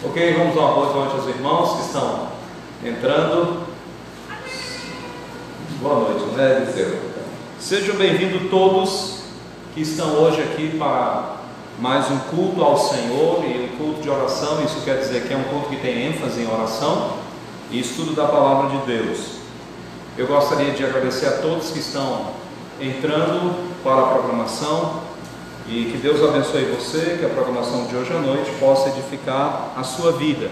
Ok, vamos dar uma boa noite aos irmãos que estão entrando. Boa noite, né, Eliseu? Sejam bem-vindos todos que estão hoje aqui para mais um culto ao Senhor e um culto de oração. Isso quer dizer que é um culto que tem ênfase em oração e estudo da palavra de Deus. Eu gostaria de agradecer a todos que estão entrando para a programação. E que Deus abençoe você, que a programação de hoje à noite possa edificar a sua vida.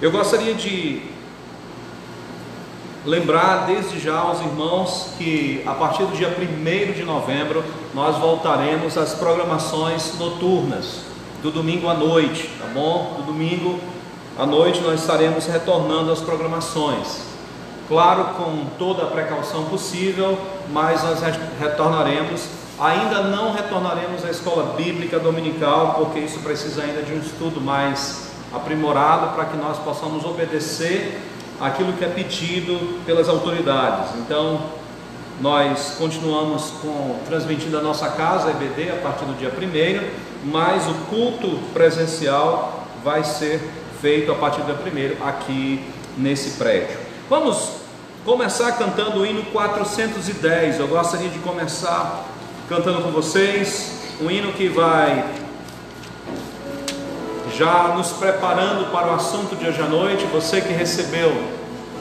Eu gostaria de lembrar desde já aos irmãos que a partir do dia 1º de novembro nós voltaremos às programações noturnas, do domingo à noite, tá bom? Do domingo à noite nós estaremos retornando às programações. Claro, com toda a precaução possível, mas nós retornaremos. Ainda não retornaremos à escola bíblica dominical, porque isso precisa ainda de um estudo mais aprimorado para que nós possamos obedecer aquilo que é pedido pelas autoridades. Então, nós continuamos transmitindo a nossa casa, a EBD, a partir do dia 1º, mas o culto presencial vai ser feito a partir do dia 1º aqui nesse prédio. Vamos começar cantando o hino 410. Eu gostaria de começar cantando com vocês um hino que vai já nos preparando para o assunto de hoje à noite. Você que recebeu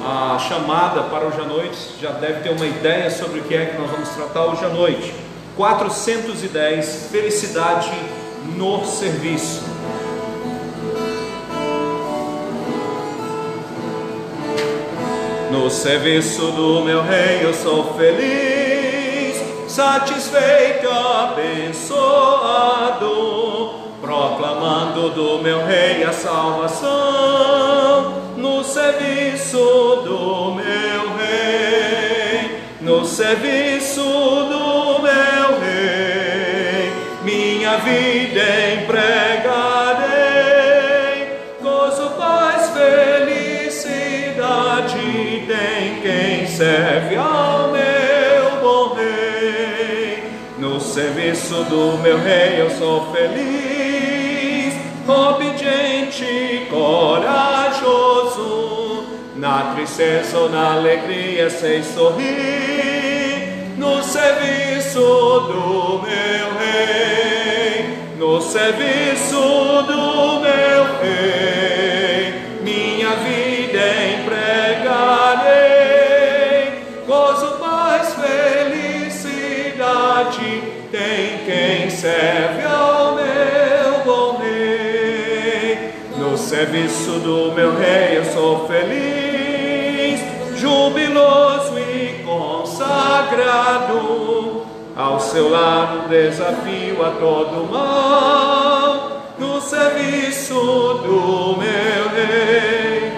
a chamada para hoje à noite já deve ter uma ideia sobre o que é que nós vamos tratar hoje à noite. 410, felicidade no serviço. No serviço do meu rei eu sou feliz, satisfeito, abençoado, proclamando do meu rei a salvação. No serviço do meu rei, no serviço do meu rei, minha vida empregarei. Gozo, paz, felicidade tem quem serve ao meu bom rei. No serviço do meu rei eu sou feliz, obediente, corajoso, na tristeza ou na alegria sei sorrir. No serviço do meu rei, no serviço do meu rei, minha vida empregarei. Gozo, paz, felicidade tem quem serve ao meu bom rei. No serviço do meu rei eu sou feliz, jubiloso e consagrado, ao seu lado desafio a todo mal. No serviço do meu rei,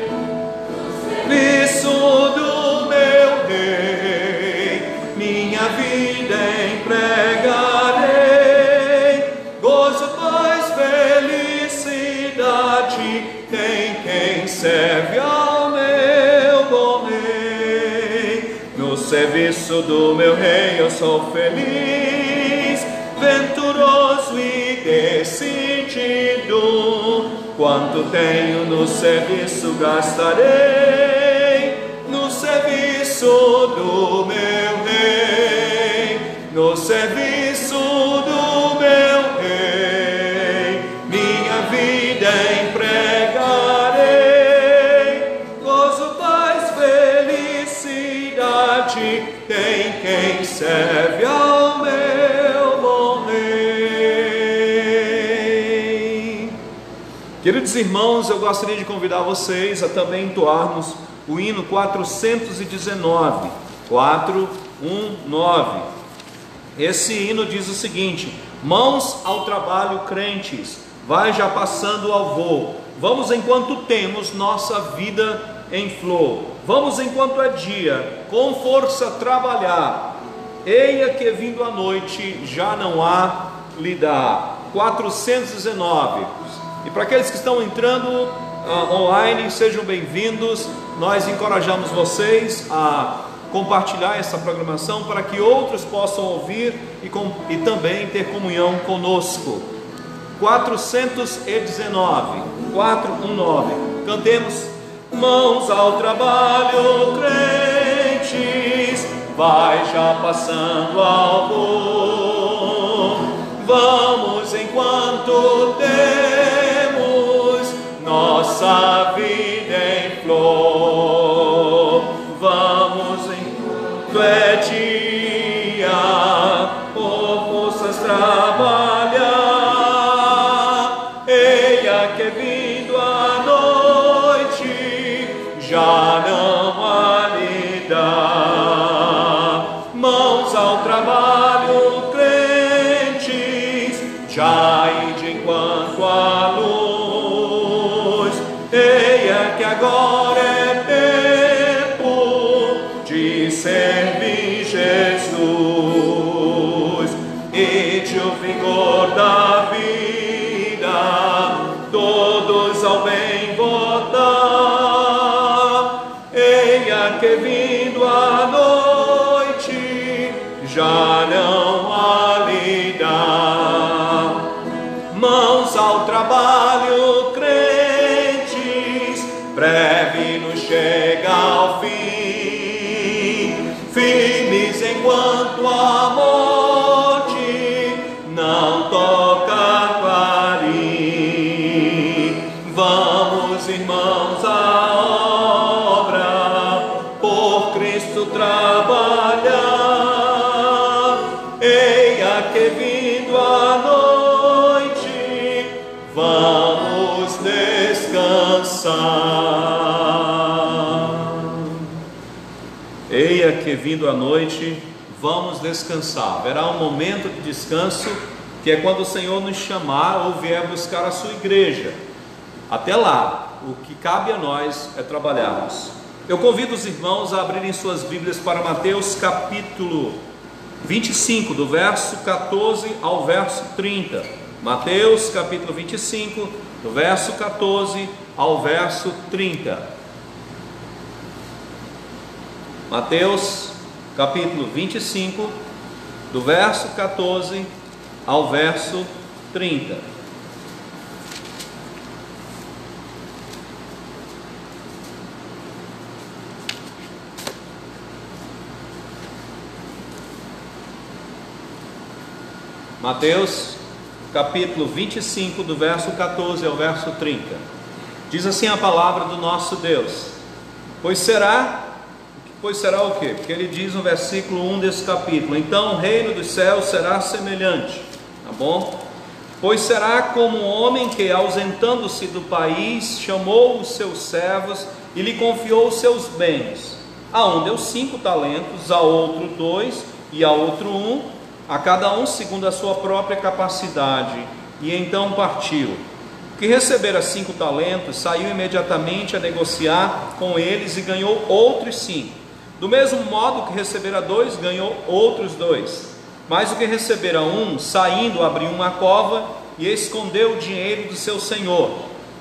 serviço do meu rei, minha vida empregarei. Gozo, paz, felicidade tem quem serve ao meu bom rei. No serviço do meu rei eu sou feliz, venturoso e decidido. Quanto tenho no serviço gastarei. No serviço do meu rei, no serviço do meu rei, minha vida empregarei. Gozo, paz, felicidade tem quem serve ao meu bom rei. Queridos irmãos, eu gostaria de convidar vocês a também entoarmos o hino 419, 419. Esse hino diz o seguinte: mãos ao trabalho, crentes, vai já passando ao voo. Vamos enquanto temos nossa vida em flor. Vamos enquanto é dia, com força trabalhar. Eia que vindo a noite, já não há lidar. 419. E para aqueles que estão entrando online, sejam bem-vindos. Nós encorajamos vocês a compartilhar essa programação para que outros possam ouvir e também ter comunhão conosco. 419, 419. Cantemos. Mãos ao trabalho, crentes, vai já passando algum. Vamos enquanto temos nossa vida em flor. Vamos enquanto é dia, por forças trabalhar. Eia que vindo a noite, já não há lhe dá. Mãos ao trabalho, crentes, já ide enquanto há luz. Eia que agora é tempo de servir Jesus e de o vigor da vida, todos ao bem votar. Eia que vindo a noite, já não há lhe dá. Mãos ao trabalho, crentes, breve nos chega ao fim. Firmes enquanto a morte não toca clarim. Vamos, irmãos, à obra, por Cristo trabalhar. Eia que vindo a noite, vamos descansar. Eia que vindo a noite, vamos descansar. Haverá um momento de descanso, que é quando o Senhor nos chamar ou vier buscar a sua igreja. Até lá, o que cabe a nós é trabalharmos. Eu convido os irmãos a abrirem suas Bíblias para Mateus capítulo 25, do verso 14 ao verso 30. Mateus capítulo 25, do verso 14 ao verso 30. Mateus capítulo 25, do verso 14 ao verso 30. Mateus capítulo 25, do verso 14 ao verso 30. Diz assim a palavra do nosso Deus: Pois será o quê? Porque ele diz no versículo 1 desse capítulo: Então o reino dos céus será semelhante, tá bom? Pois será como um homem que, ausentando-se do país, chamou os seus servos e lhe confiou os seus bens. A um deu 5 talentos, a outro 2 e a outro 1, a cada um segundo a sua própria capacidade, e então partiu. O que recebera 5 talentos, saiu imediatamente a negociar com eles e ganhou outros 5. Do mesmo modo que recebera 2, ganhou outros 2. Mas o que recebera 1, saindo, abriu uma cova e escondeu o dinheiro do seu senhor.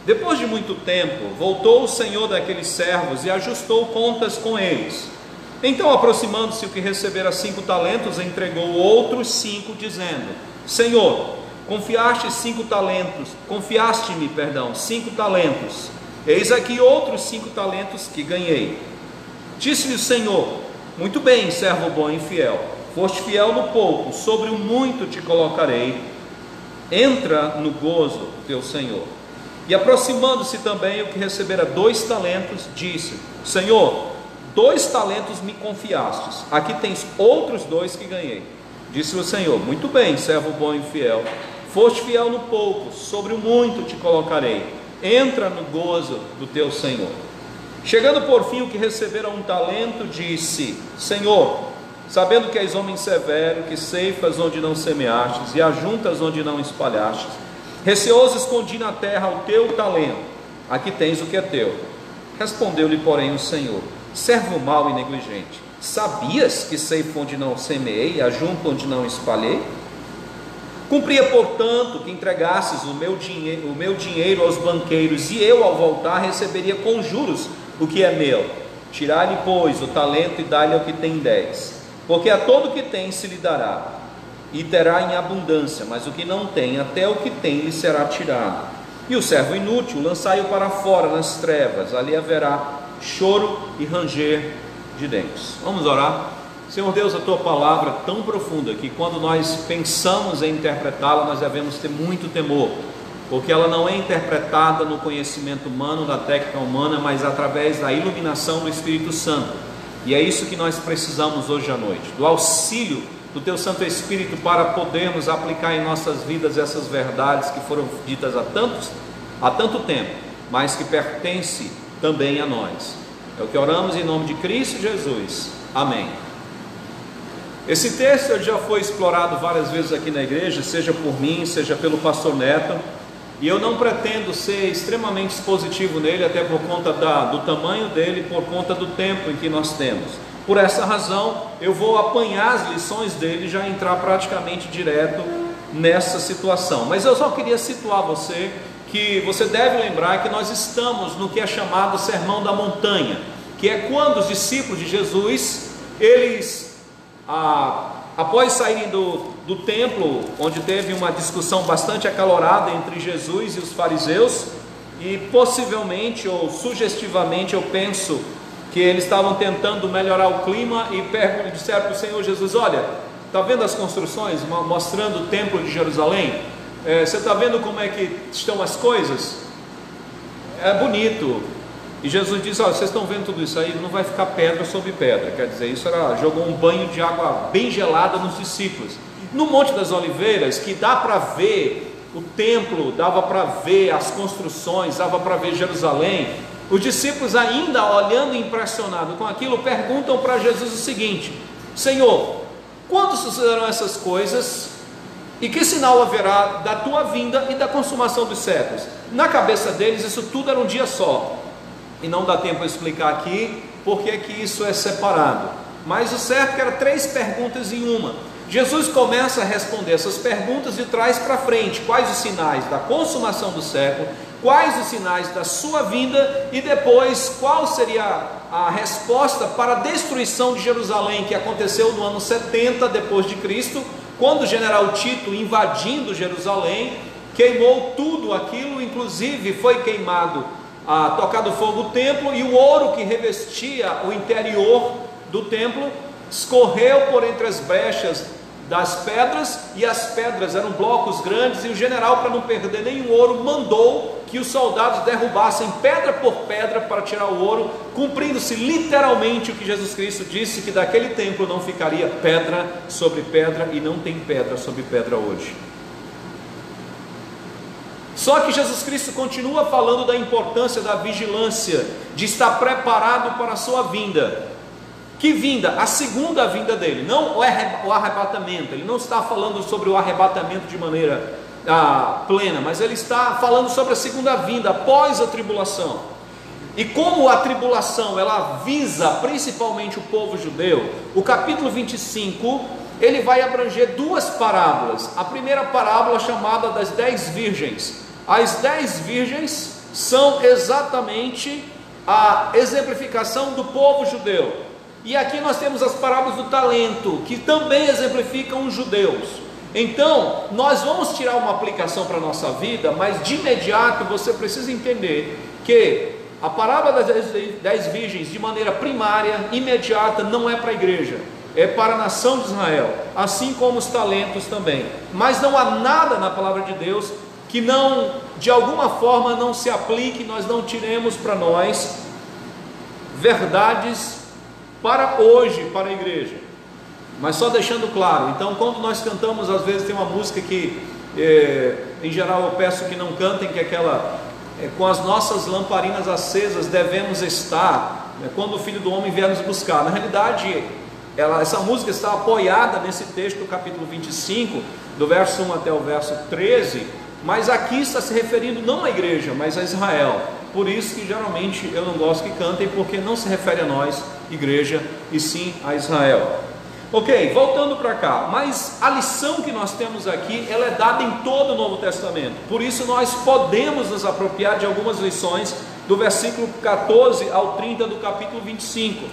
Depois de muito tempo, voltou o senhor daqueles servos e ajustou contas com eles. Então, aproximando-se o que recebera 5 talentos, entregou outros 5, dizendo: Senhor, confiaste-me 5 talentos. Eis aqui outros 5 talentos que ganhei. Disse-lhe o Senhor: Muito bem, servo bom e fiel. Foste fiel no pouco, sobre o muito te colocarei. Entra no gozo do teu Senhor. E aproximando-se também o que recebera 2 talentos, disse: Senhor, 2 talentos me confiastes, aqui tens outros 2 que ganhei. Disse o Senhor: Muito bem, servo bom e fiel. Foste fiel no pouco, sobre o muito te colocarei. Entra no gozo do teu Senhor. Chegando por fim o que recebera 1 talento, disse: Senhor, sabendo que és homem severo, que ceifas onde não semeastes e ajuntas onde não espalhastes, receoso escondi na terra o teu talento, aqui tens o que é teu. Respondeu-lhe, porém, o Senhor: Servo mau e negligente, sabias que ceifo onde não semeei e ajunto onde não espalhei? Cumpria, portanto, que entregasses o meu dinheiro aos banqueiros, e eu, ao voltar, receberia com juros o que é meu. Tirai-lhe, pois, o talento e dai-lhe ao que tem 10, porque a todo que tem se lhe dará, e terá em abundância, mas o que não tem, até o que tem lhe será tirado. E o servo inútil, lançai-o para fora nas trevas, ali haverá choro e ranger de dentes. Vamos orar? Senhor Deus, a Tua palavra é tão profunda que quando nós pensamos em interpretá-la, nós devemos ter muito temor, porque ela não é interpretada no conhecimento humano, na técnica humana, mas através da iluminação do Espírito Santo. E é isso que nós precisamos hoje à noite, do auxílio do Teu Santo Espírito para podermos aplicar em nossas vidas essas verdades que foram ditas há tanto tempo, mas que pertencem também a nós. É o que oramos em nome de Cristo Jesus. Amém. Esse texto já foi explorado várias vezes aqui na igreja, seja por mim, seja pelo pastor Neto, e eu não pretendo ser extremamente expositivo nele, até por conta do tamanho dele, por conta do tempo em que nós temos. Por essa razão, eu vou apanhar as lições dele e já entrar praticamente direto nessa situação. Mas eu só queria situar você, que você deve lembrar que nós estamos no que é chamado Sermão da Montanha, que é quando os discípulos de Jesus, eles, após saírem do templo, onde teve uma discussão bastante acalorada entre Jesus e os fariseus, e possivelmente ou sugestivamente eu penso que eles estavam tentando melhorar o clima e disseram para o Senhor Jesus: olha, está vendo as construções mostrando o templo de Jerusalém? Você está vendo como é que estão as coisas? É bonito. E Jesus disse: olha, vocês estão vendo tudo isso aí? Não vai ficar pedra sobre pedra. Quer dizer, isso jogou um banho de água bem gelada nos discípulos. No Monte das Oliveiras, que dá para ver o templo, dava para ver as construções, dava para ver Jerusalém, os discípulos, ainda olhando impressionados com aquilo, perguntam para Jesus o seguinte: Senhor, quando sucederão essas coisas? E que sinal haverá da tua vinda e da consumação dos séculos? Na cabeça deles isso tudo era um dia só, e não dá tempo a explicar aqui porque é que isso é separado, mas o certo é que eram 3 perguntas em uma. Jesus começa a responder essas perguntas e traz para frente quais os sinais da consumação do século, quais os sinais da sua vinda, e depois qual seria a resposta para a destruição de Jerusalém, que aconteceu no ano 70 depois de Cristo, quando o general Tito, invadindo Jerusalém, queimou tudo aquilo, inclusive foi queimado, tocado fogo o templo, e o ouro que revestia o interior do templo escorreu por entre as brechas das pedras, e as pedras eram blocos grandes, e o general, para não perder nenhum ouro, mandou que os soldados derrubassem pedra por pedra para tirar o ouro, cumprindo-se literalmente o que Jesus Cristo disse, que daquele templo não ficaria pedra sobre pedra, e não tem pedra sobre pedra hoje. Só que Jesus Cristo continua falando da importância da vigilância, de estar preparado para a sua vinda. Que vinda? A segunda vinda dele, não o arrebatamento. Ele não está falando sobre o arrebatamento de maneira plena, mas ele está falando sobre a segunda vinda, após a tribulação. E como a tribulação, ela visa principalmente o povo judeu, o capítulo 25, ele vai abranger 2 parábolas. A primeira parábola, chamada das 10 virgens. As 10 virgens são exatamente a exemplificação do povo judeu. E aqui nós temos as parábolas do talento, que também exemplificam os judeus. Então, nós vamos tirar uma aplicação para a nossa vida, mas de imediato você precisa entender que a parábola das 10 virgens, de maneira primária, imediata, não é para a igreja, é para a nação de Israel, assim como os talentos também. Mas não há nada na palavra de Deus que não, de alguma forma, não se aplique, nós não tiremos para nós verdades para hoje, para a igreja. Mas só deixando claro, então quando nós cantamos, às vezes tem uma música que em geral eu peço que não cantem, que é aquela com as nossas lamparinas acesas devemos estar, quando o Filho do Homem vier nos buscar. Na realidade, essa música está apoiada nesse texto do capítulo 25, do verso 1 até o verso 13, mas aqui está se referindo não à igreja, mas a Israel. Por isso que geralmente eu não gosto que cantem, porque não se refere a nós, igreja, e sim a Israel. Ok, voltando para cá, mas a lição que nós temos aqui, ela é dada em todo o Novo Testamento. Por isso nós podemos nos apropriar de algumas lições do versículo 14 ao 30 do capítulo 25,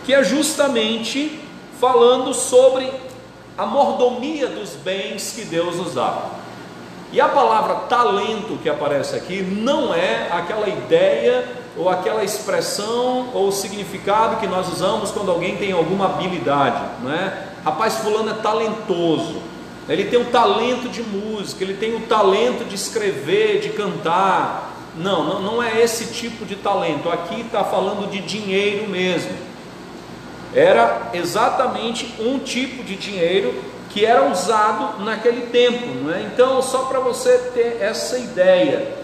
que é justamente falando sobre a mordomia dos bens que Deus nos dá. E a palavra talento que aparece aqui não é aquela ideia ou aquela expressão ou significado que nós usamos quando alguém tem alguma habilidade, não é? Rapaz, fulano é talentoso, ele tem o talento de música, ele tem o talento de escrever, de cantar. Não é esse tipo de talento. Aqui está falando de dinheiro mesmo. Era exatamente um tipo de dinheiro que era usado naquele tempo, não é? Então, só para você ter essa ideia,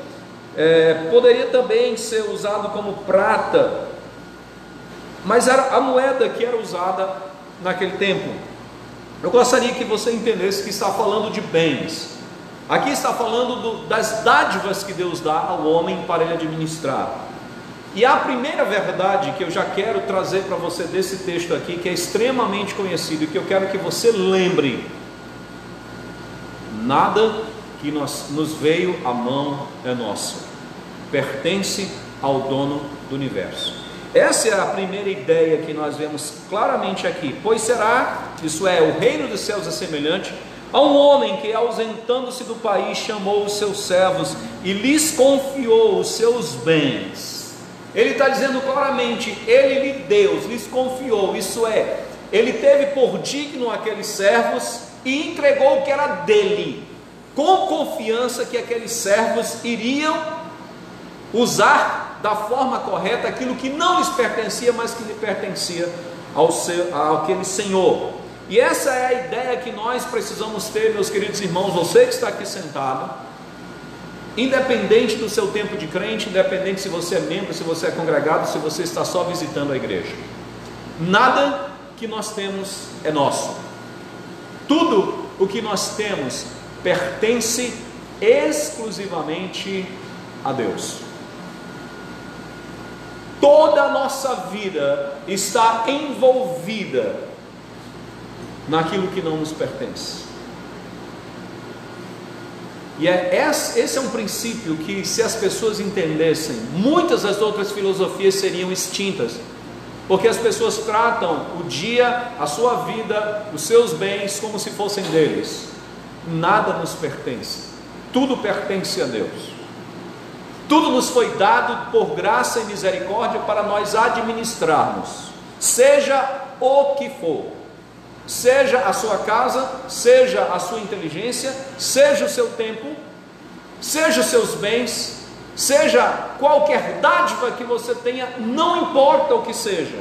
poderia também ser usado como prata, mas era a moeda que era usada naquele tempo. Eu gostaria que você entendesse que está falando de bens. Aqui está falando das dádivas que Deus dá ao homem para ele administrar. E a primeira verdade que eu já quero trazer para você desse texto aqui, que é extremamente conhecido e que eu quero que você lembre: nada que nos veio à mão é nosso, pertence ao dono do universo. Essa é a primeira ideia que nós vemos claramente aqui. Pois será, isso é, o reino dos céus é semelhante a um homem que, ausentando-se do país, chamou os seus servos e lhes confiou os seus bens. Ele está dizendo claramente, ele lhe deu, lhes confiou, isso é, ele teve por digno aqueles servos e entregou o que era dele, com confiança que aqueles servos iriam usar da forma correta aquilo que não lhes pertencia, mas que lhe pertencia àquele Senhor. E essa é a ideia que nós precisamos ter, meus queridos irmãos. Você que está aqui sentado, independente do seu tempo de crente, independente se você é membro, se você é congregado, se você está só visitando a igreja, nada que nós temos é nosso. Tudo o que nós temos pertence exclusivamente a Deus. Toda a nossa vida está envolvida naquilo que não nos pertence. E esse é um princípio que, se as pessoas entendessem, muitas das outras filosofias seriam extintas, porque as pessoas tratam o dia, a sua vida, os seus bens como se fossem deles. Nada nos pertence, tudo pertence a Deus. Tudo nos foi dado por graça e misericórdia para nós administrarmos, seja o que for, seja a sua casa, seja a sua inteligência, seja o seu tempo, seja os seus bens, seja qualquer dádiva que você tenha, não importa o que seja.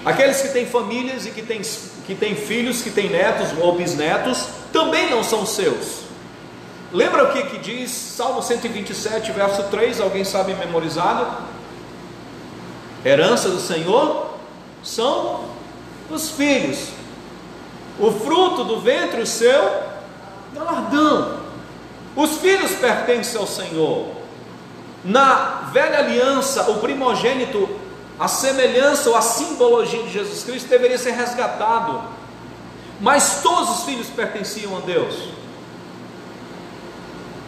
Aqueles que têm famílias e que têm filhos, que têm netos ou bisnetos, também não são seus. Lembra o que diz Salmo 127, verso 3, alguém sabe memorizado? Herança do Senhor são os filhos, o fruto do ventre, o seu galardão. Os filhos pertencem ao Senhor. Na velha aliança, o primogênito, a semelhança ou a simbologia de Jesus Cristo, deveria ser resgatado, mas todos os filhos pertenciam a Deus.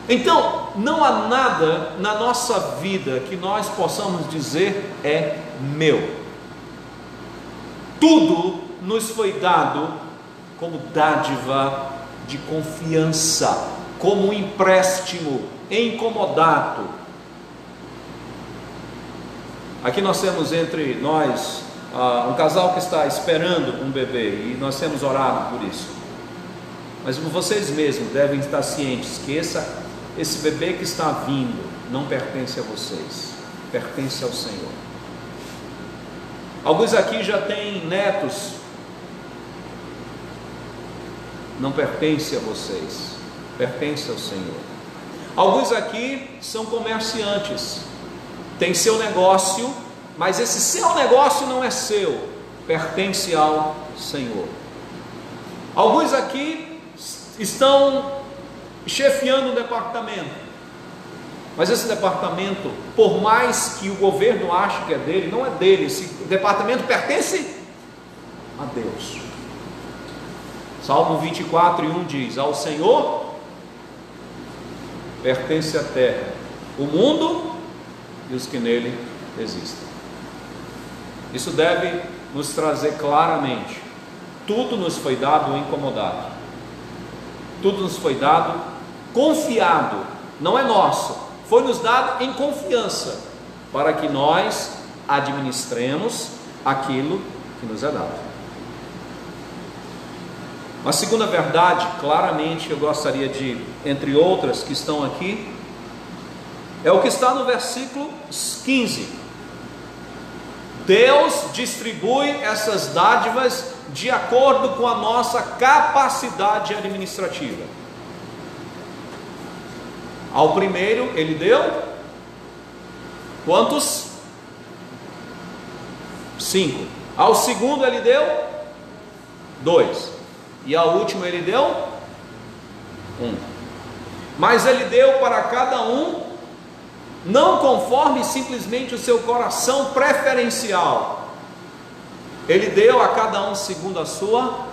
Então, não há nada na nossa vida que nós possamos dizer é meu. Tudo nos foi dado como dádiva de confiança, como um empréstimo em comodato. Aqui nós temos entre nós um casal que está esperando um bebê, e nós temos orado por isso. Mas vocês mesmos devem estar cientes que esse bebê que está vindo não pertence a vocês, pertence ao Senhor. Alguns aqui já têm netos, não pertence a vocês, pertence ao Senhor. Alguns aqui são comerciantes, tem seu negócio, mas esse seu negócio não é seu, pertence ao Senhor. Alguns aqui estão chefiando um departamento, mas esse departamento, por mais que o governo ache que é dele, não é dele. Esse departamento pertence a Deus. Salmo 24:1 diz: ao Senhor pertence a terra, o mundo e os que nele existem. Isso deve nos trazer claramente tudo nos foi dado incomodado, tudo nos foi dado confiado, não é nosso, foi nos dado em confiança, para que nós administremos aquilo que nos é dado. Uma segunda verdade, claramente eu gostaria de, entre outras que estão aqui, é o que está no versículo 15. Deus distribui essas dádivas de acordo com a nossa capacidade administrativa. Ao primeiro ele deu quantos? 5. Ao segundo ele deu 2. E ao último ele deu 1. Mas ele deu para cada um, não conforme simplesmente o seu coração preferencial. Ele deu a cada um segundo a sua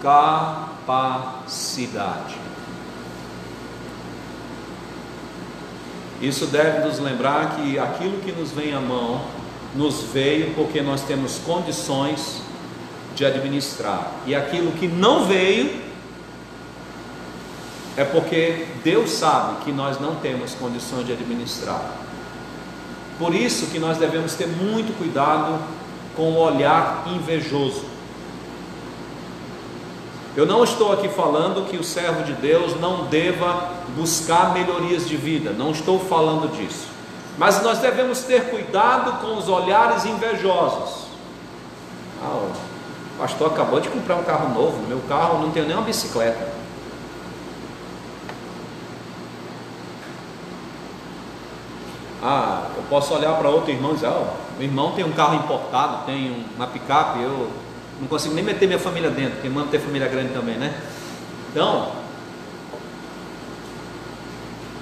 capacidade. Isso deve nos lembrar que aquilo que nos vem à mão, nos veio porque nós temos condições de administrar, e aquilo que não veio é porque Deus sabe que nós não temos condições de administrar. Por isso que nós devemos ter muito cuidado com o olhar invejoso. Eu não estou aqui falando que o servo de Deus não deva buscar melhorias de vida, não estou falando disso, mas nós devemos ter cuidado com os olhares invejosos. O pastor acabou de comprar um carro novo, meu carro não tem nem uma bicicleta. Eu posso olhar para outro irmão e dizer, meu irmão tem um carro importado, tem uma picape, eu não consigo nem meter minha família dentro, porque manda ter família grande também, né? Então,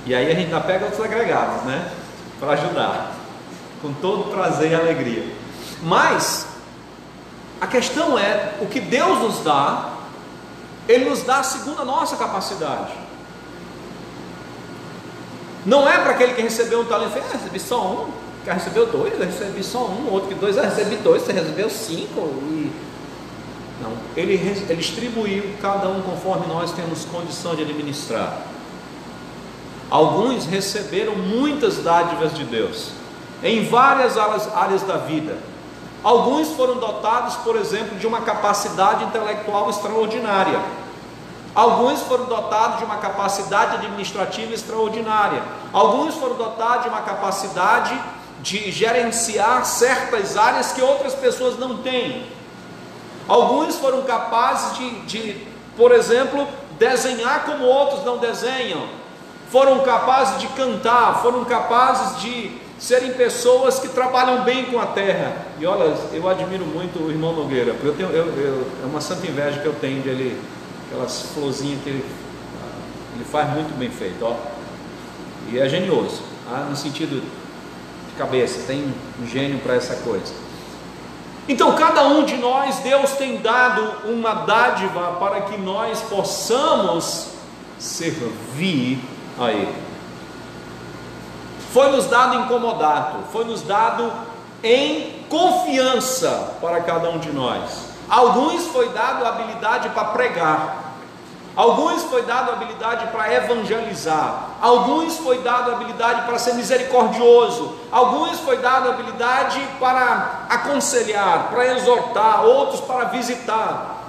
e aí a gente ainda pega outros agregados, né? Para ajudar, com todo prazer e alegria. Mas a questão é, o que Deus nos dá, Ele nos dá segundo a nossa capacidade. Não é para aquele que recebeu um talento, recebi só um, que recebeu 2, eu recebi só um, outro que 2, eu recebi 2, você recebeu 5, não, ele distribuiu cada um conforme nós temos condição de administrar. Alguns receberam muitas dádivas de Deus, em várias áreas da vida. Alguns foram dotados, por exemplo, de uma capacidade intelectual extraordinária. Alguns foram dotados de uma capacidade administrativa extraordinária. Alguns foram dotados de uma capacidade de gerenciar certas áreas que outras pessoas não têm. Alguns foram capazes de, por exemplo, desenhar como outros não desenham. Foram capazes de cantar, foram capazes de serem pessoas que trabalham bem com a terra. E olha, eu admiro muito o irmão Nogueira, porque é uma santa inveja que eu tenho dele, aquelas florzinhas que ele faz muito bem feito, ó. E é genioso, no sentido de cabeça, tem um gênio para essa coisa. Então cada um de nós, Deus tem dado uma dádiva para que nós possamos servir a Ele. Foi nos dado em comodato, foi nos dado em confiança para cada um de nós. Alguns foi dado a habilidade para pregar, alguns foi dado a habilidade para evangelizar, alguns foi dado a habilidade para ser misericordioso, alguns foi dado a habilidade para aconselhar, para exortar, outros para visitar.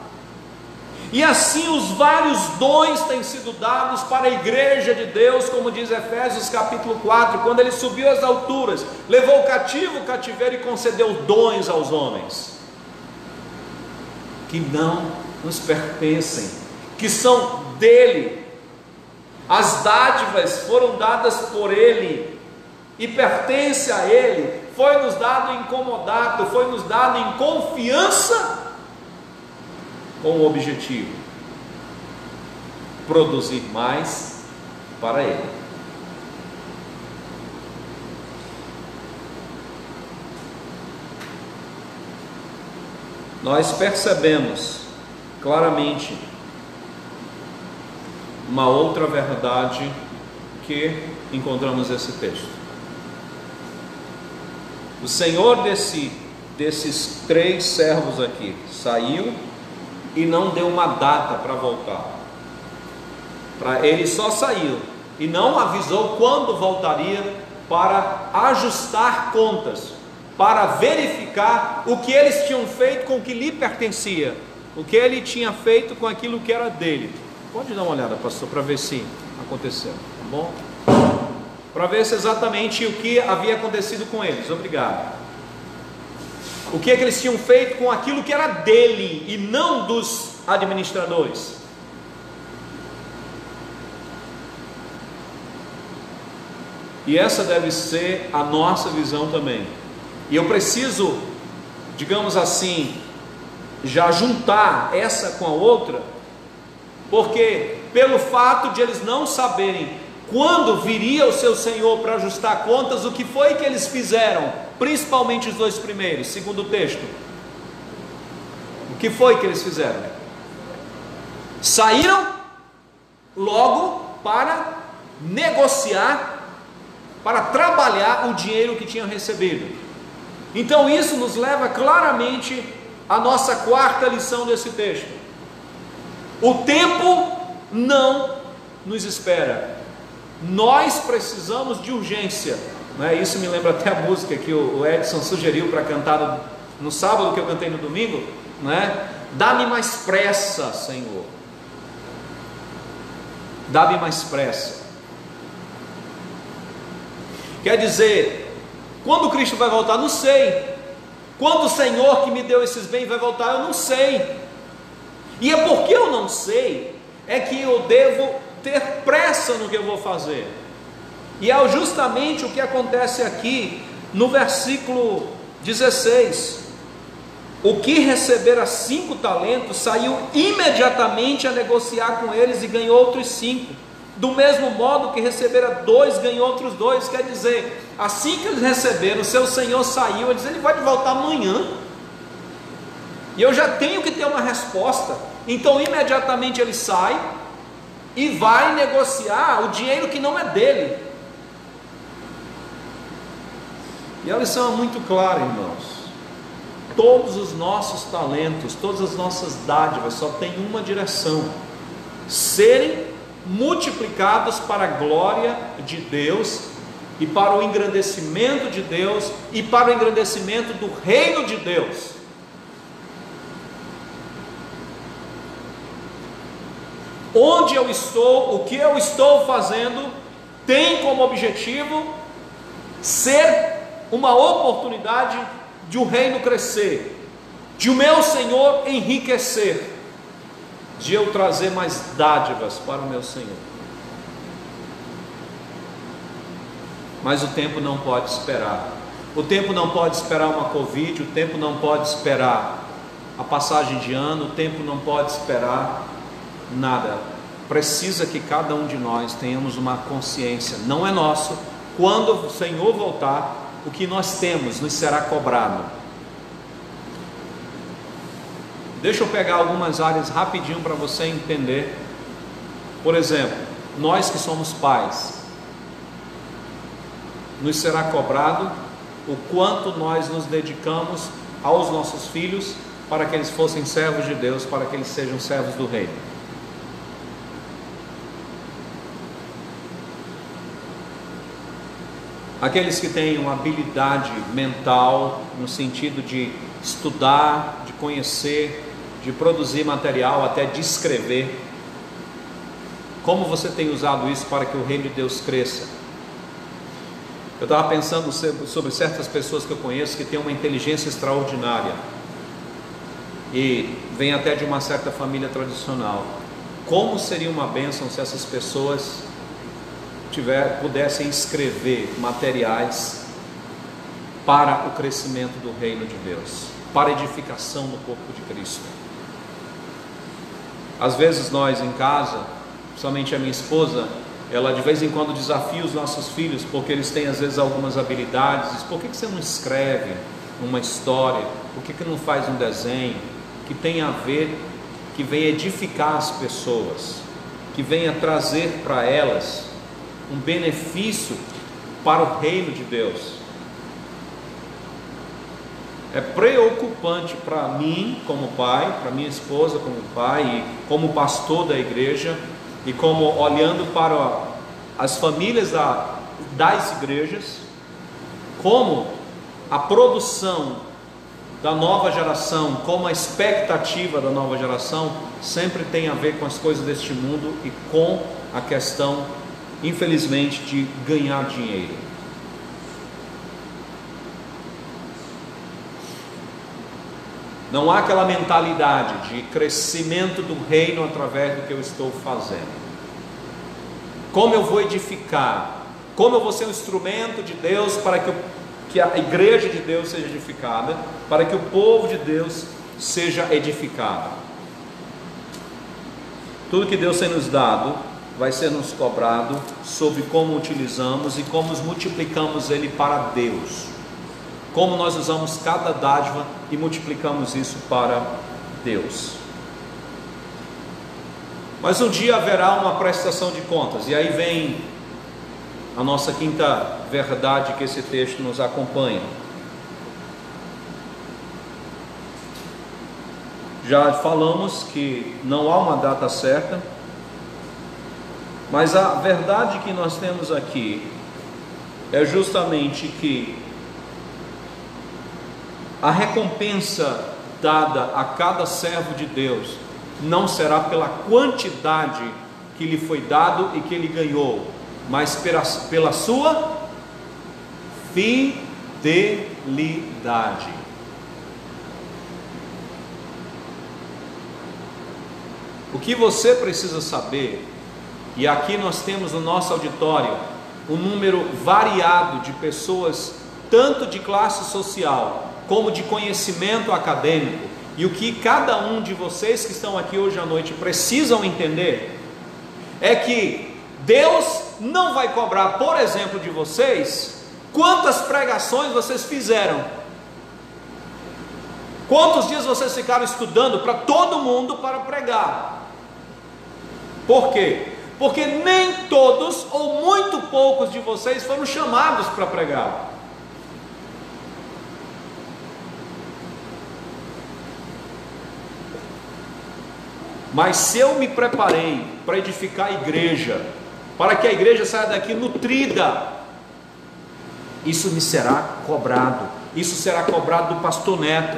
E assim os vários dons têm sido dados para a igreja de Deus, como diz Efésios capítulo 4, quando ele subiu às alturas, levou o cativo o cativeiro e concedeu dons aos homens, que não nos pertencem, que são dele. As dádivas foram dadas por ele e pertence a ele, foi nos dado em comodato, foi nos dado em confiança, com o objetivo: produzir mais para Ele. Nós percebemos claramente uma outra verdade que encontramos nesse texto. O Senhor desses 3 servos aqui saiu e não deu uma data para voltar. Ele só saiu e não avisou quando voltaria para ajustar contas, para verificar o que eles tinham feito com o que lhe pertencia, o que ele tinha feito com aquilo que era dele. Pode dar uma olhada, pastor, para ver se aconteceu, tá bom? Para ver se exatamente o que havia acontecido com eles. Obrigado. O que é que eles tinham feito com aquilo que era dele e não dos administradores. E essa deve ser a nossa visão também. E eu preciso, digamos assim, já juntar essa com a outra, porque pelo fato de eles não saberem quando viria o seu Senhor para ajustar contas, o que foi que eles fizeram? Principalmente os dois primeiros, segundo o texto. O que foi que eles fizeram? Saíram logo para negociar, para trabalhar o dinheiro que tinham recebido. Então isso nos leva claramente à nossa quarta lição desse texto. O tempo não nos espera. Nós precisamos de urgência, né? Isso me lembra até a música que o Edson sugeriu para cantar no sábado, que eu cantei no domingo, né? Dá-me mais pressa, Senhor. Dá-me mais pressa. Quer dizer, quando Cristo vai voltar? Não sei. Quando o Senhor que me deu esses bens vai voltar? Eu não sei. E é porque eu não sei, é que eu devo ter pressa no que eu vou fazer. E é justamente o que acontece aqui no versículo 16. O que recebera 5 talentos saiu imediatamente a negociar com eles e ganhou outros 5. Do mesmo modo que recebera 2, ganhou outros 2. Quer dizer, assim que eles receberam, o seu senhor saiu, ele diz, ele vai voltar amanhã. E eu já tenho que ter uma resposta. Então imediatamente ele sai e vai negociar o dinheiro que não é dele. E a lição é muito clara, irmãos. Todos os nossos talentos, todas as nossas dádivas só tem uma direção: serem multiplicados para a glória de Deus e para o engrandecimento de Deus e para o engrandecimento do reino de Deus. Onde eu estou, o que eu estou fazendo, tem como objetivo ser uma oportunidade de o reino crescer, de o meu Senhor enriquecer, de eu trazer mais dádivas para o meu Senhor. Mas o tempo não pode esperar. O tempo não pode esperar uma Covid, o tempo não pode esperar a passagem de ano, o tempo não pode esperar nada. Precisa que cada um de nós tenhamos uma consciência, não é nosso. Quando o Senhor voltar, o que nós temos nos será cobrado. Deixa eu pegar algumas áreas rapidinho para você entender. Por exemplo, nós que somos pais, nos será cobrado o quanto nós nos dedicamos aos nossos filhos para que eles fossem servos de Deus, para que eles sejam servos do reino. Aqueles que têm uma habilidade mental, no sentido de estudar, de conhecer, de produzir material, até de escrever, como você tem usado isso para que o reino de Deus cresça? Eu estava pensando sobre certas pessoas que eu conheço que têm uma inteligência extraordinária e vêm até de uma certa família tradicional. Como seria uma bênção se essas pessoas pudessem escrever materiais para o crescimento do reino de Deus, para a edificação do corpo de Cristo. Às vezes nós em casa, principalmente a minha esposa, ela de vez em quando desafia os nossos filhos, porque eles têm às vezes algumas habilidades. Diz, por que você não escreve uma história? Por que não faz um desenho que tenha a ver, que venha edificar as pessoas, que venha trazer para elas um benefício para o reino de Deus? É preocupante para mim como pai, para minha esposa como pai e como pastor da igreja, e como olhando para as famílias das igrejas, como a produção da nova geração, como a expectativa da nova geração sempre tem a ver com as coisas deste mundo e com a questão, infelizmente, de ganhar dinheiro. Não há aquela mentalidade de crescimento do reino através do que eu estou fazendo. Como eu vou edificar? Como eu vou ser um instrumento de Deus para que a igreja de Deus seja edificada, para que o povo de Deus seja edificado? Tudo que Deus tem nos dado vai ser nos cobrado sobre como utilizamos e como multiplicamos ele para Deus. Como nós usamos cada dádiva e multiplicamos isso para Deus. Mas um dia haverá uma prestação de contas, e aí vem a nossa quinta verdade que esse texto nos acompanha. Já falamos que não há uma data certa, mas a verdade que nós temos aqui é justamente que a recompensa dada a cada servo de Deus não será pela quantidade que lhe foi dado e que ele ganhou, mas pela sua fidelidade. O que você precisa saber, e aqui nós temos no nosso auditório um número variado de pessoas, tanto de classe social como de conhecimento acadêmico, e o que cada um de vocês que estão aqui hoje à noite precisam entender é que Deus não vai cobrar, por exemplo, de vocês quantas pregações vocês fizeram, quantos dias vocês ficaram estudando para todo mundo para pregar. Por quê? Porque nem todos ou muito poucos de vocês foram chamados para pregar. Mas se eu me preparei para edificar a igreja, para que a igreja saia daqui nutrida, isso me será cobrado. Isso será cobrado do pastor Neto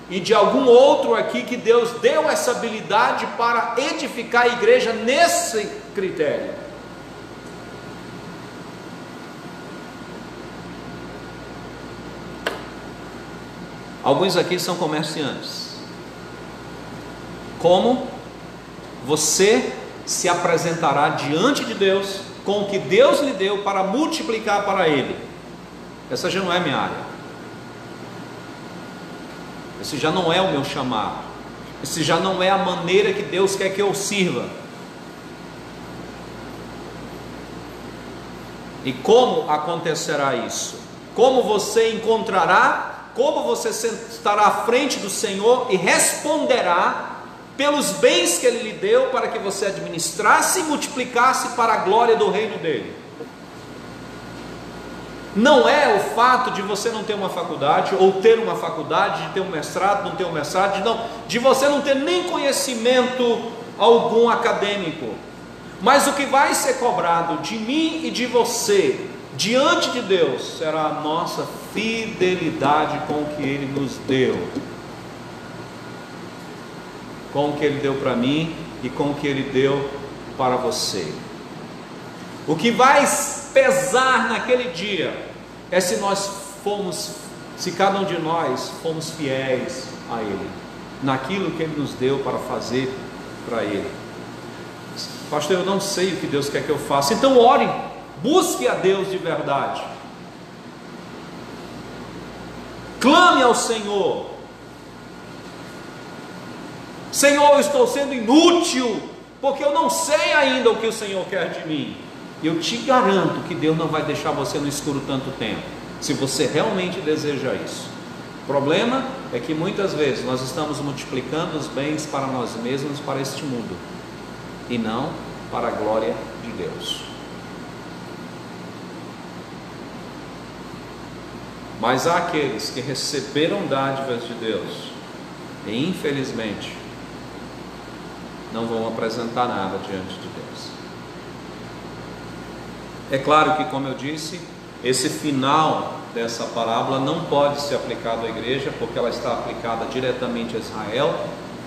e de algum outro aqui que Deus deu essa habilidade para edificar a igreja nesse critério. Alguns aqui são comerciantes. Como você se apresentará diante de Deus com o que Deus lhe deu para multiplicar para Ele? Essa já não é minha área. Esse já não é o meu chamado. Esse já não é a maneira que Deus quer que eu sirva. E como acontecerá isso? Como você encontrará, como você estará à frente do Senhor e responderá pelos bens que Ele lhe deu para que você administrasse e multiplicasse para a glória do reino dEle. Não é o fato de você não ter uma faculdade, ou ter uma faculdade, de ter um mestrado, não ter um mestrado, de você não ter nem conhecimento algum acadêmico. Mas o que vai ser cobrado de mim e de você diante de Deus será a nossa fidelidade com o que Ele nos deu, com o que Ele deu para mim e com o que Ele deu para você. O que vai pesar naquele dia é se cada um de nós fomos fiéis a Ele, naquilo que Ele nos deu para fazer para Ele. Pastor, eu não sei o que Deus quer que eu faça. Então ore, busque a Deus de verdade, clame ao Senhor. Senhor, eu estou sendo inútil, porque eu não sei ainda o que o Senhor quer de mim. Eu te garanto que Deus não vai deixar você no escuro tanto tempo, se você realmente deseja isso. O problema é que muitas vezes nós estamos multiplicando os bens para nós mesmos, para este mundo, e não para a glória de Deus. Mas há aqueles que receberam dádivas de Deus e infelizmente não vão apresentar nada diante de Deus. É claro que, como eu disse, esse final dessa parábola não pode ser aplicado à igreja, porque ela está aplicada diretamente a Israel,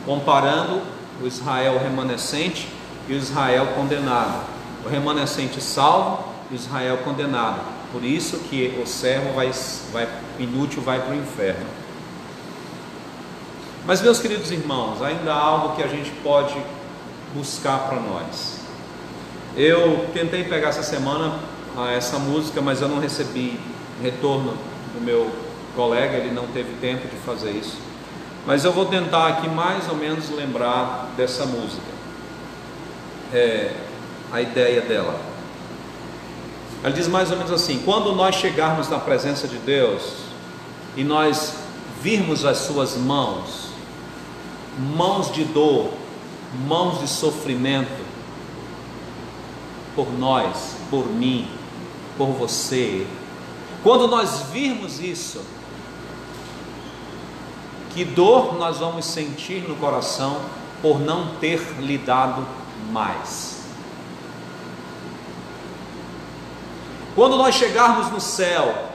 comparando o Israel remanescente e o Israel condenado. O remanescente salvo e o Israel condenado. Por isso que o servo inútil vai para o inferno. Mas, meus queridos irmãos, ainda há algo que a gente pode buscar para nós. Eu tentei pegar essa semana essa música, mas eu não recebi retorno do meu colega, ele não teve tempo de fazer isso. Mas eu vou tentar aqui mais ou menos lembrar dessa música, a ideia dela. Ela diz mais ou menos assim: quando nós chegarmos na presença de Deus e nós virmos as suas mãos, mãos de dor, mãos de sofrimento, por nós, por mim, por você, quando nós virmos isso, que dor nós vamos sentir no coração por não ter lhe dado mais. Quando nós chegarmos no céu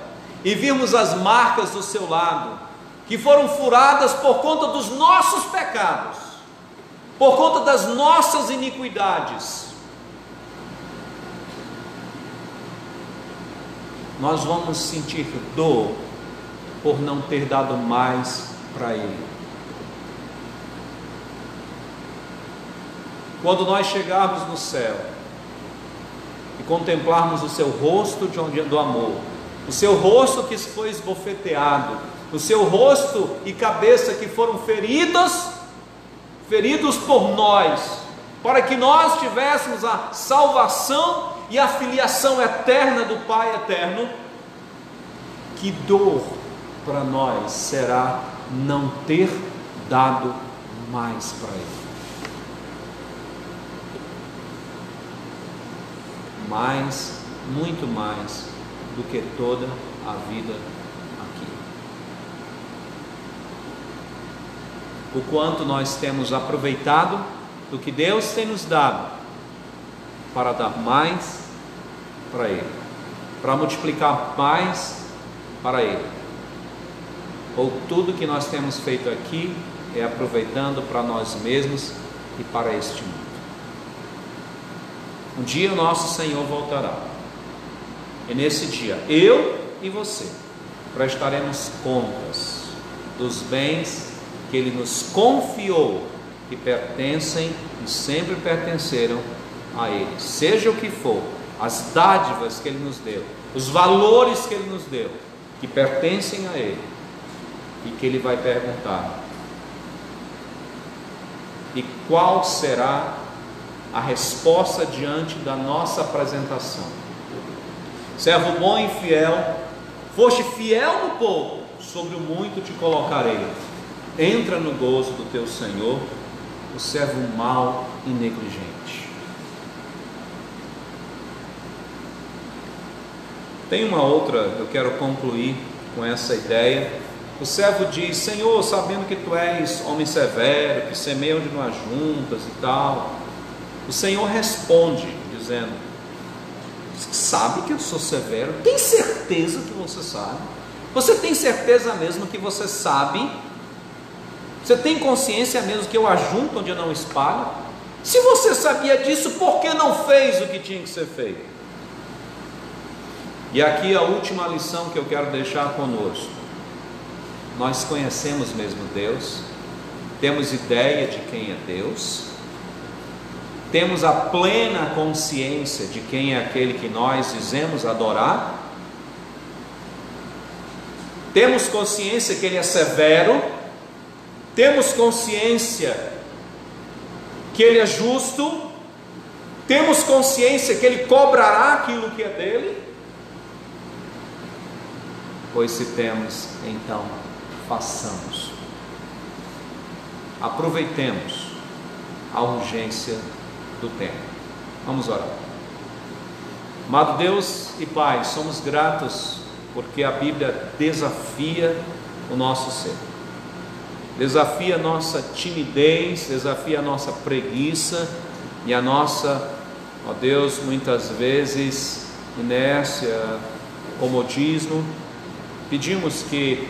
e virmos as marcas do seu lado, que foram furadas por conta dos nossos pecados, por conta das nossas iniquidades, nós vamos sentir dor por não ter dado mais para Ele. Quando nós chegarmos no céu e contemplarmos o seu rosto do amor, o seu rosto que foi esbofeteado, o seu rosto e cabeça que foram feridos por nós, para que nós tivéssemos a salvação e a filiação eterna do Pai eterno, que dor para nós será não ter dado mais para Ele. Mais, muito mais do que toda a vida aqui. O quanto nós temos aproveitado do que Deus tem nos dado para dar mais para Ele, para multiplicar mais para Ele, ou tudo que nós temos feito aqui é aproveitando para nós mesmos e para este mundo. Um dia o nosso Senhor voltará, e nesse dia eu e você prestaremos contas dos bens que Ele nos confiou, que pertencem e sempre pertenceram a Ele, seja o que for, as dádivas que Ele nos deu, os valores que Ele nos deu, que pertencem a Ele, e que Ele vai perguntar: e qual será a resposta diante da nossa apresentação? Servo bom e fiel, foste fiel no pouco, sobre o muito te colocarei, entra no gozo do teu Senhor. O servo mau e negligente. Tem uma outra, eu quero concluir com essa ideia. O servo diz: Senhor, sabendo que tu és homem severo, que semeia onde não há juntas e tal, o Senhor responde dizendo: sabe que eu sou severo? Tem certeza que você sabe? Você tem certeza mesmo que você sabe? Você tem consciência mesmo que eu ajunto onde eu não espalho? Se você sabia disso, por que não fez o que tinha que ser feito? E aqui a última lição que eu quero deixar conosco: nós conhecemos mesmo Deus, temos ideia de quem é Deus, temos a plena consciência de quem é aquele que nós dizemos adorar, temos consciência que Ele é severo, temos consciência que Ele é justo, temos consciência que Ele cobrará aquilo que é dele. Pois se temos, então façamos, aproveitemos a urgência do tempo. Vamos orar. Amado Deus e Pai, somos gratos porque a Bíblia desafia o nosso ser, desafia a nossa timidez, desafia a nossa preguiça e a nossa, ó Deus, muitas vezes inércia, comodismo. Pedimos que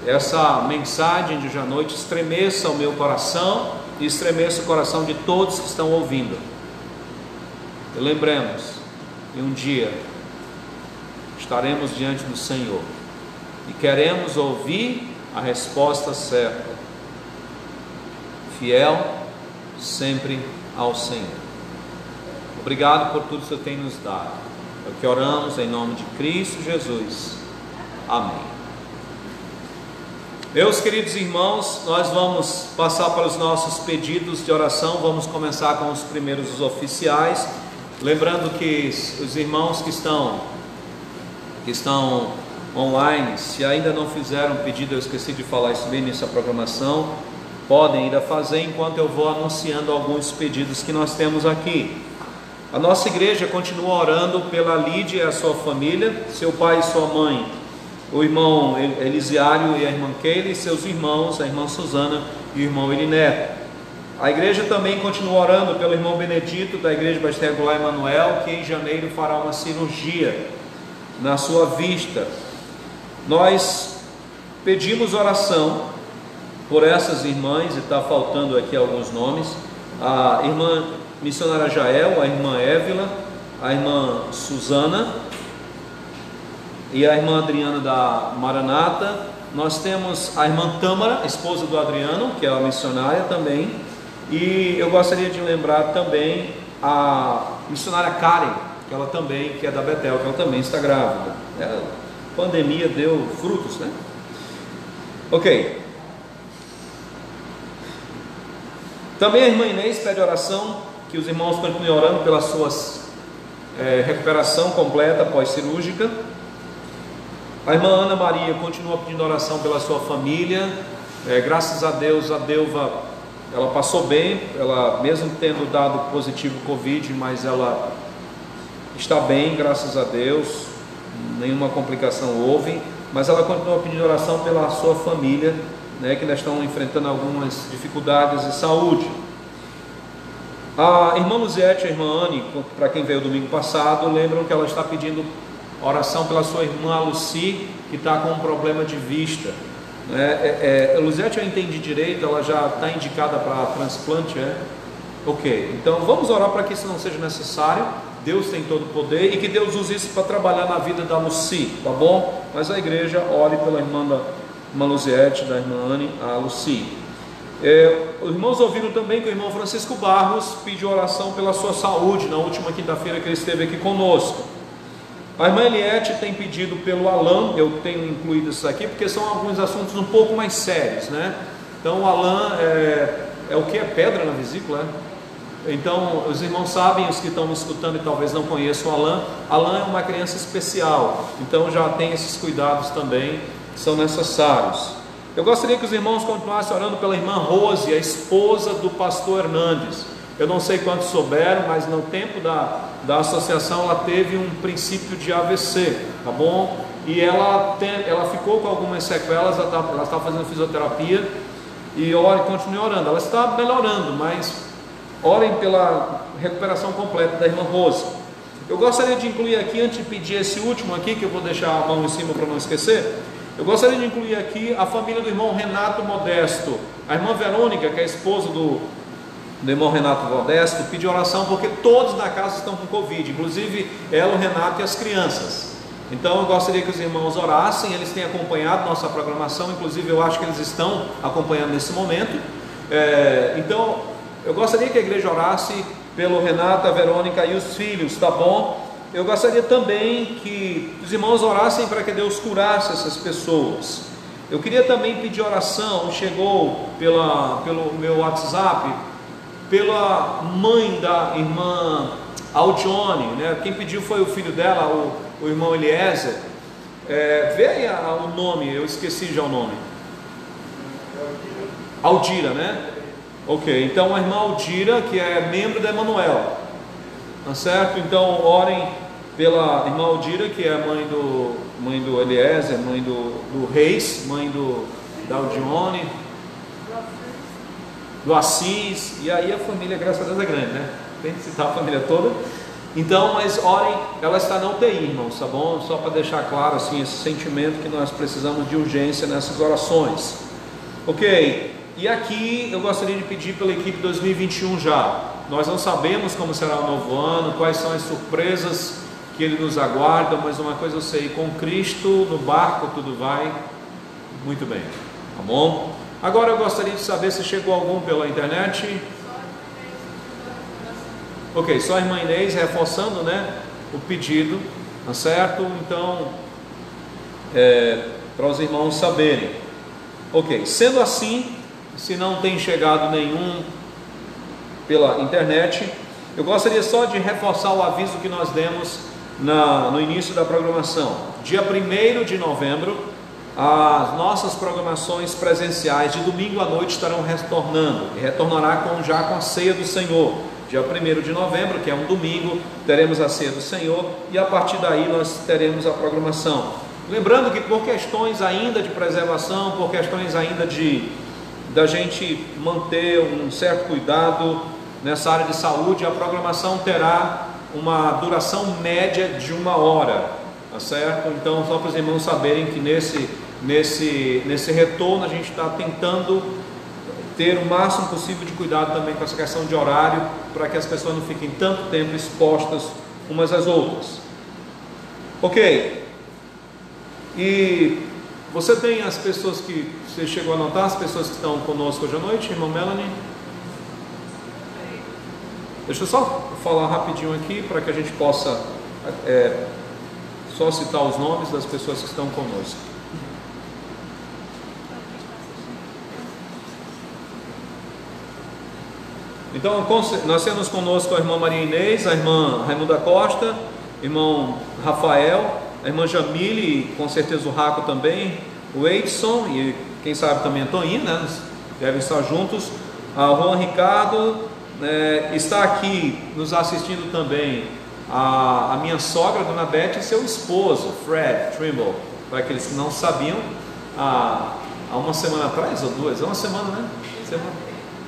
essa mensagem de hoje à noite estremeça o meu coração e estremeça o coração de todos que estão ouvindo. E lembremos que um dia estaremos diante do Senhor e queremos ouvir a resposta certa: fiel sempre ao Senhor. Obrigado por tudo que o Senhor tem nos dado. É o que oramos em nome de Cristo Jesus. Amém. Meus queridos irmãos, nós vamos passar para os nossos pedidos de oração. Vamos começar com os primeiros, os oficiais. Lembrando que os irmãos que estão online, se ainda não fizeram pedido, eu esqueci de falar isso bem nessa programação, podem ir a fazer enquanto eu vou anunciando alguns pedidos que nós temos aqui. A nossa igreja continua orando pela Lídia e a sua família, seu pai e sua mãe, o irmão Elisiário e a irmã Keila, e seus irmãos, a irmã Suzana e o irmão Elineto. A igreja também continua orando pelo irmão Benedito, da igreja Batista Regular Emanuel, que em janeiro fará uma cirurgia na sua vista. Nós pedimos oração por essas irmãs, e está faltando aqui alguns nomes: a irmã missionária Jael, a irmã Évila, a irmã Suzana e a irmã Adriana da Maranata. Nós temos a irmã Tâmara, esposa do Adriano, que é a missionária também. E eu gostaria de lembrar também a missionária Karen, que ela também, que é da Betel, que ela também está grávida. A pandemia deu frutos, né? Ok. Também a irmã Inês pede oração, que os irmãos continuem orando pela sua recuperação completa pós-cirúrgica. A irmã Ana Maria continua pedindo oração pela sua família. Graças a Deus, a Delva, ela passou bem, ela mesmo tendo dado positivo Covid, mas ela está bem, graças a Deus, nenhuma complicação houve, mas ela continua pedindo oração pela sua família, né, que ainda estão enfrentando algumas dificuldades de saúde. A irmã Luziete e a irmã Anne, para quem veio domingo passado, lembram que ela está pedindo oração pela sua irmã Lucy, que está com um problema de vista. Luziete, eu entendi direito, ela já está indicada para transplante, Ok, então vamos orar para que isso não seja necessário. Deus tem todo o poder e que Deus use isso para trabalhar na vida da Lucy, tá bom? Mas a igreja ore pela irmã Luziete, da irmã Anne, a Lucy. Os irmãos ouviram também que o irmão Francisco Barros pediu oração pela sua saúde na última quinta-feira que ele esteve aqui conosco. A irmã Eliette tem pedido pelo Alain. Eu tenho incluído isso aqui porque são alguns assuntos um pouco mais sérios, né? Então o Alain é o que? É pedra na vesícula, Então os irmãos sabem, os que estão me escutando e talvez não conheçam o Alain. Alain é uma criança especial, então já tem esses cuidados também que são necessários. Eu gostaria que os irmãos continuassem orando pela irmã Rose, a esposa do pastor Hernandes. Eu não sei quantos souberam, mas no tempo da associação ela teve um princípio de AVC, tá bom? E ela ficou com algumas sequelas, ela está fazendo fisioterapia, e continue orando. Ela está melhorando, mas orem pela recuperação completa da irmã Rose. Eu gostaria de incluir aqui, antes de pedir esse último aqui, que eu vou deixar a mão em cima para não esquecer, eu gostaria de incluir aqui a família do irmão Renato Modesto. A irmã Verônica, que é a esposa do irmão Renato Modesto, pediu oração porque todos na casa estão com Covid, inclusive ela, o Renato e as crianças. Então eu gostaria que os irmãos orassem. Eles têm acompanhado nossa programação, inclusive eu acho que eles estão acompanhando nesse momento. Então eu gostaria que a igreja orasse pelo Renato, a Verônica e os filhos, tá bom? Eu gostaria também que os irmãos orassem para que Deus curasse essas pessoas. Eu queria também pedir oração, chegou pelo meu WhatsApp, pela mãe da irmã Aldione, né? Quem pediu foi o filho dela, o irmão Eliezer. Vê aí o nome, eu esqueci já o nome. Aldira, né? Ok, então a irmã Aldira, que é membro da Emanuel, tá certo? Então orem pela irmã Aldira, que é mãe do Eliezer, mãe do Reis, mãe da Aldione, do Assis, e aí a família, graças a Deus, é grande, né? Tem que citar a família toda. Então, mas orem, ela está na UTI, irmãos, tá bom? Só para deixar claro, assim, esse sentimento que nós precisamos de urgência nessas orações. Ok, e aqui eu gostaria de pedir pela equipe 2021 já. Nós não sabemos como será o novo ano, quais são as surpresas que Ele nos aguarda, mas uma coisa eu sei, com Cristo no barco tudo vai muito bem, tá bom? Agora eu gostaria de saber se chegou algum pela internet. Ok, só a irmã Inês reforçando, né, o pedido, tá certo? Então, para os irmãos saberem. Ok, sendo assim, se não tem chegado nenhum pela internet, eu gostaria só de reforçar o aviso que nós demos no início da programação. Dia 1º de novembro, as nossas programações presenciais de domingo à noite estarão retornando, e retornará já com a ceia do Senhor. Dia 1º de novembro, que é um domingo, teremos a ceia do Senhor, e a partir daí nós teremos a programação. Lembrando que por questões ainda de preservação, por questões ainda da gente manter um certo cuidado nessa área de saúde, a programação terá uma duração média de 1 hora, tá certo? Então, só para os irmãos saberem que nesse retorno a gente está tentando ter o máximo possível de cuidado também com essa questão de horário, para que as pessoas não fiquem tanto tempo expostas umas às outras. Ok, e você tem as pessoas que você chegou a anotar, as pessoas que estão conosco hoje à noite, irmã Melanie? Deixa eu só falar rapidinho aqui para que a gente possa só citar os nomes das pessoas que estão conosco. Então, nós temos conosco a irmã Maria Inês, a irmã Raimunda Costa, irmão Rafael, a irmã Jamile, com certeza o Raco também, o Edson e quem sabe também a Toninha, né? Devem estar juntos. O Juan Ricardo, está aqui nos assistindo também a minha sogra, Dona Beth, e seu esposo, Fred Trimble, para aqueles que não sabiam, há uma semana atrás, ou duas, uma semana, né?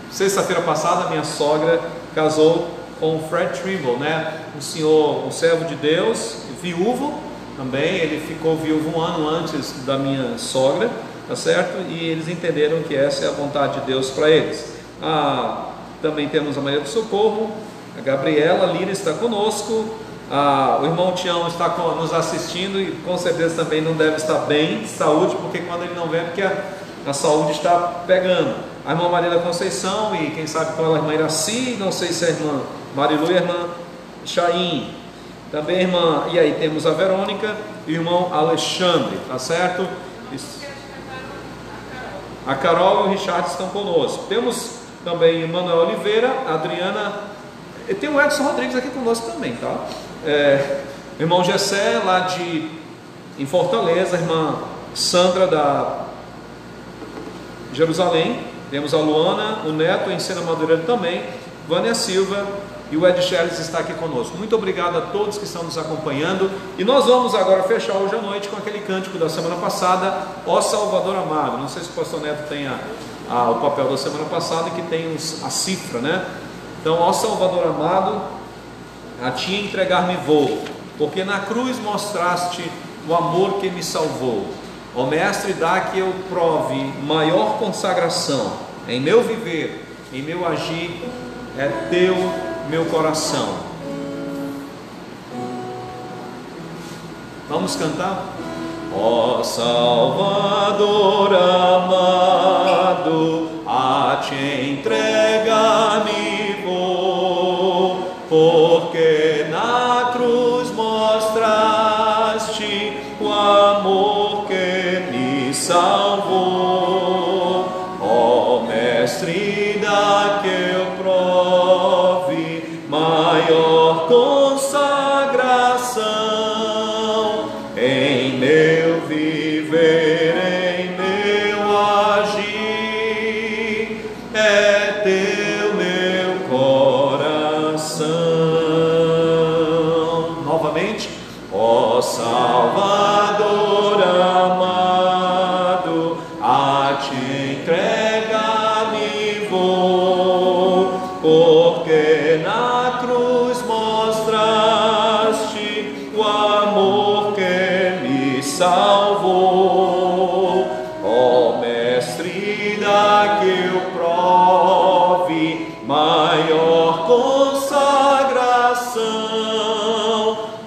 Sexta-feira passada, minha sogra casou com o Fred Trimble, né? Um servo de Deus, viúvo também. Ele ficou viúvo 1 ano antes da minha sogra, tá certo? E eles entenderam que essa é a vontade de Deus para eles. Também temos a Maria do Socorro, a Gabriela, a Lira está conosco, o irmão Tião está nos assistindo e com certeza também não deve estar bem de saúde, porque quando ele não vem, porque a saúde está pegando. A irmã Maria da Conceição e quem sabe com ela a irmã Iraci, não sei se é a irmã Marilu e a irmã Chaim. Também a irmã, e aí temos a Verônica e o irmão Alexandre, tá certo? A Carol e o Richard estão conosco. Temos também Manuel Oliveira, a Adriana, e tem o Edson Rodrigues aqui conosco também, tá? O irmão Gessé lá em Fortaleza, a irmã Sandra da Jerusalém. Temos a Luana, o Neto em Sena Madureira também, Vânia Silva e o Ed Charles está aqui conosco. Muito obrigado a todos que estão nos acompanhando. E nós vamos agora fechar hoje à noite com aquele cântico da semana passada, Ó Salvador Amado. Não sei se o pastor Neto tem o papel da semana passada, que tem a cifra, né? Então, ó Salvador amado, a ti entregar-me vou, porque na cruz mostraste o amor que me salvou. Ó Mestre, dá que eu prove maior consagração, em meu viver, em meu agir, é teu meu coração. Vamos cantar? Ó Salvador amado, a te entregar-me vou, porque na cruz mostraste o amor que me salvou. Ó Mestre, dá que eu prove maior consagração em meu viver, em meu agir, é teu meu coração. Novamente, Salvador amado, a te entregar-me vou, porque na cruz mostraste o amor que me salvou. Ó Mestre, dá que eu prove maior consagração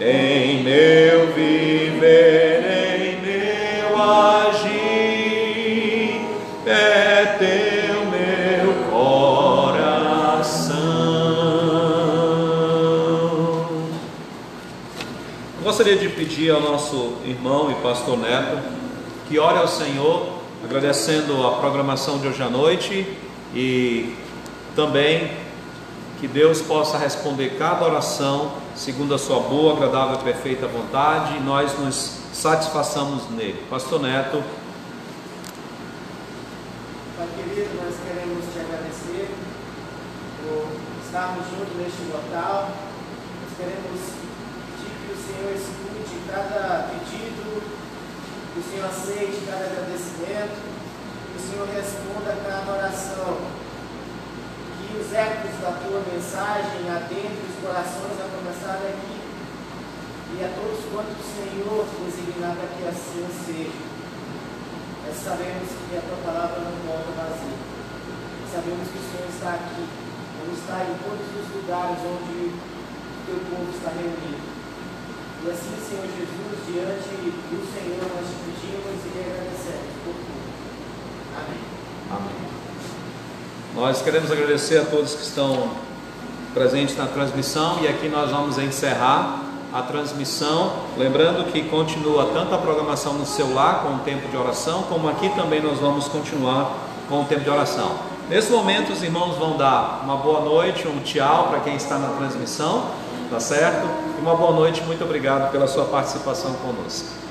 em meu viver, em meu agir, é teu meu coração. Gostaria de pedir ao nosso irmão e pastor Neto que ore ao Senhor, agradecendo a programação de hoje à noite, e também que Deus possa responder cada oração segundo a sua boa, agradável e perfeita vontade, e nós nos satisfaçamos nele. Pastor Neto. Pai querido, nós queremos te agradecer por estarmos juntos neste local. Nós queremos pedir que o Senhor escute cada pedido, que o Senhor aceite cada agradecimento, que o Senhor responda cada oração. Que os ecos da tua mensagem adentrem os corações, a começar daqui, e a todos quantos o Senhor designar para que assim seja. Nós sabemos que a tua palavra não volta vazia. Nós sabemos que o Senhor está aqui, não está em todos os lugares onde o teu povo está reunido. E assim, Senhor Jesus, diante do Senhor nós te pedimos e agradecemos por tudo. Amém. Amém. Nós queremos agradecer a todos que estão presentes na transmissão, e aqui nós vamos encerrar a transmissão, lembrando que continua tanto a programação no celular com o tempo de oração, como aqui também nós vamos continuar com o tempo de oração. Nesse momento os irmãos vão dar uma boa noite, um tchau para quem está na transmissão, tá certo? E uma boa noite, muito obrigado pela sua participação conosco.